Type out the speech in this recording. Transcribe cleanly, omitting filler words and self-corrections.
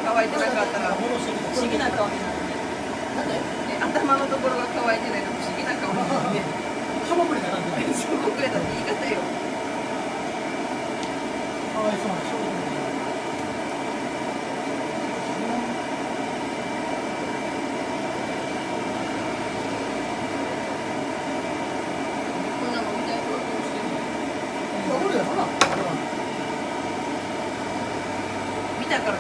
乾いてなかったら不思議な顔になるね。頭のところが乾いてないと不思議な顔になるね。しょぼくれた感じが。しょぼくれたって言い方よ。かわいそうなしょぼくれた。こんなの見たいとどうしてるの？いや、俺やろな。見たから